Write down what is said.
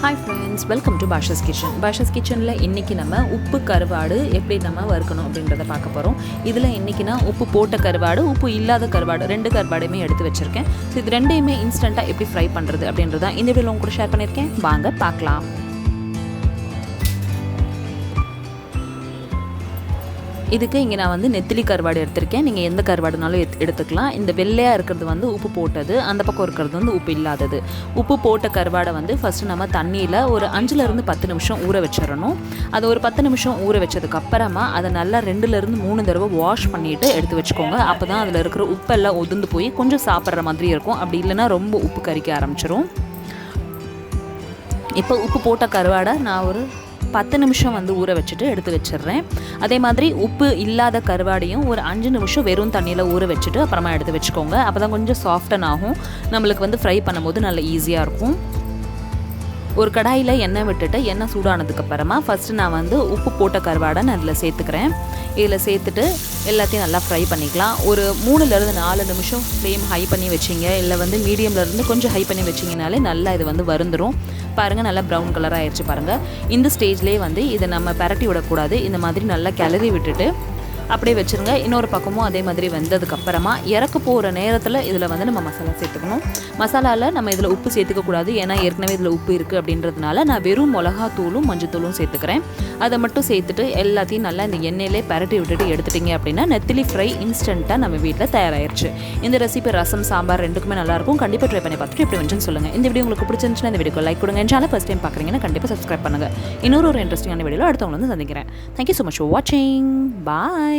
Hi friends, welcome to Basha's Kitchen. Basha's Kitchenல இன்னைக்கு நம்ம உப்பு கருவாடு எப்படி நம்ம வறுக்கணும் அப்படின்றத பார்க்க போறோம். இதுல இன்னைக்கு நான் உப்பு போட்ட கருவாடு, உப்பு இல்லாத கருவாடு ரெண்டு கருவாடையுமே எடுத்து வச்சிருக்கேன். இது ரெண்டையுமே இன்ஸ்டன்ட்டா எப்படி ஃப்ரை பண்றது அப்படின்றத இந்த வீடியோல உங்களுக்கு ஷேர் பண்ணிருக்கேன். வாங்க பார்க்கலாம். இதுக்கு இங்கே நான் வந்து நெத்திலி கருவாடு எடுத்திருக்கேன். நீங்கள் எந்த கருவாடுனாலும் எடுத்துக்கலாம். இந்த வெள்ளையாக இருக்கிறது வந்து உப்பு போட்டது, அந்த பக்கம் இருக்கிறது வந்து உப்பு இல்லாதது. உப்பு போட்ட கருவாடை வந்து ஃபஸ்ட்டு நம்ம தண்ணியில் ஒரு 5லேருந்து 10 நிமிஷம் ஊற வச்சிடணும். அது ஒரு 10 நிமிஷம் ஊற வச்சதுக்கப்புறமா அதை நல்லா 2லேருந்து 3 தடவை வாஷ் பண்ணிவிட்டு எடுத்து வச்சுக்கோங்க. அப்போ தான் அதில் இருக்கிற உப்பெல்லாம் உதிர்ந்து போய் கொஞ்சம் சாப்பிட்ற மாதிரி இருக்கும். அப்படி இல்லைன்னா ரொம்ப உப்பு கரிக்க ஆரம்பிச்சிரும். இப்போ உப்பு போட்ட கருவாடை நான் ஒரு 10 நிமிஷம் வந்து ஊற வச்சுட்டு எடுத்து வச்சிடுறேன். அதே மாதிரி உப்பு இல்லாத கருவாடையும் ஒரு 5 நிமிஷம் வெறும் தண்ணியில் ஊற வச்சுட்டு அப்புறமா எடுத்து வச்சுக்கோங்க. அப்போ தான் கொஞ்சம் சாஃப்டன் ஆகும், நம்மளுக்கு வந்து ஃப்ரை பண்ணும்போது நல்லா ஈஸியாக இருக்கும். ஒரு கடாயில் எண்ணெய் விட்டுட்டு எண்ணெய் சூடானதுக்கப்புறமா ஃபஸ்ட்டு நான் வந்து உப்பு போட்ட கருவாடை நான் இதில் சேர்த்துக்கிறேன். இதில் சேர்த்துட்டு எல்லாத்தையும் நல்லா ஃப்ரை பண்ணிக்கலாம். ஒரு 3லேருந்து 4 நிமிஷம் ஃப்ளேம் ஹை பண்ணி வச்சிங்க, இல்லை வந்து மீடியம்லேருந்து கொஞ்சம் ஹை பண்ணி வச்சிங்கனாலே நல்லா இது வந்து வருந்துடும். பாருங்கள், நல்லா ப்ரௌன் கலராக ஆயிடுச்சு பாருங்கள். இந்த ஸ்டேஜ்லேயே வந்து இதை நம்ம பரட்டி விடக்கூடாது. இந்த மாதிரி நல்லா கிளறி விட்டுட்டு அப்படியே வச்சுருங்க. இன்னொரு பக்கமும் அதே மாதிரி வெந்ததுக்கப்புறமா இறக்க போகிற நேரத்தில் இதில் வந்து நம்ம மசாலா சேர்த்துக்கணும். மசாலாவில் நம்ம இதில் உப்பு சேர்த்துக்கக்கூடாது, ஏன்னா ஏற்கனவே இதில் உப்பு இருக்குது அப்படின்றதுனால நான் வெறும் மிளகாத்தூளும் மஞ்சத்தூளும் சேர்த்துக்கிறேன். அதை மட்டும் சேர்த்துட்டு எல்லாத்தையும் நல்லா இந்த எண்ணெயிலே பரட்டி விட்டுட்டு எடுத்துட்டிங்க அப்படின்னா நெத்திலி ஃப்ரை இன்ஸ்டண்ட்டாக நம்ம வீட்டில் தயாராகிடுச்சு. இந்த ரெசிபி ரசம், சாம்பார் ரெண்டுக்குமே நல்லாயிருக்கும். கண்டிப்பாக ட்ரை பண்ணி பார்த்துட்டு எப்படி வந்துச்சுன்னு சொல்லுங்கள். இந்த வீடியோ உங்களுக்கு பிடிச்சிருந்துச்சுன்னா இந்த வீடியோக்கு லைக் கொடுங்க. சேனல் ஃபஸ்ட் டைம் பார்க்குறீங்கன்னா கண்டிப்பாக சப்ஸ்கிரைப் பண்ணுங்கள். இன்னொரு இன்ட்ரெஸ்டிங்கான வீடியோவில் அடுத்தவங்க வந்து சந்திக்கிறேன். தேங்க்யூ ஸோ மச் ஃபார் வாட்சிங். பாய்.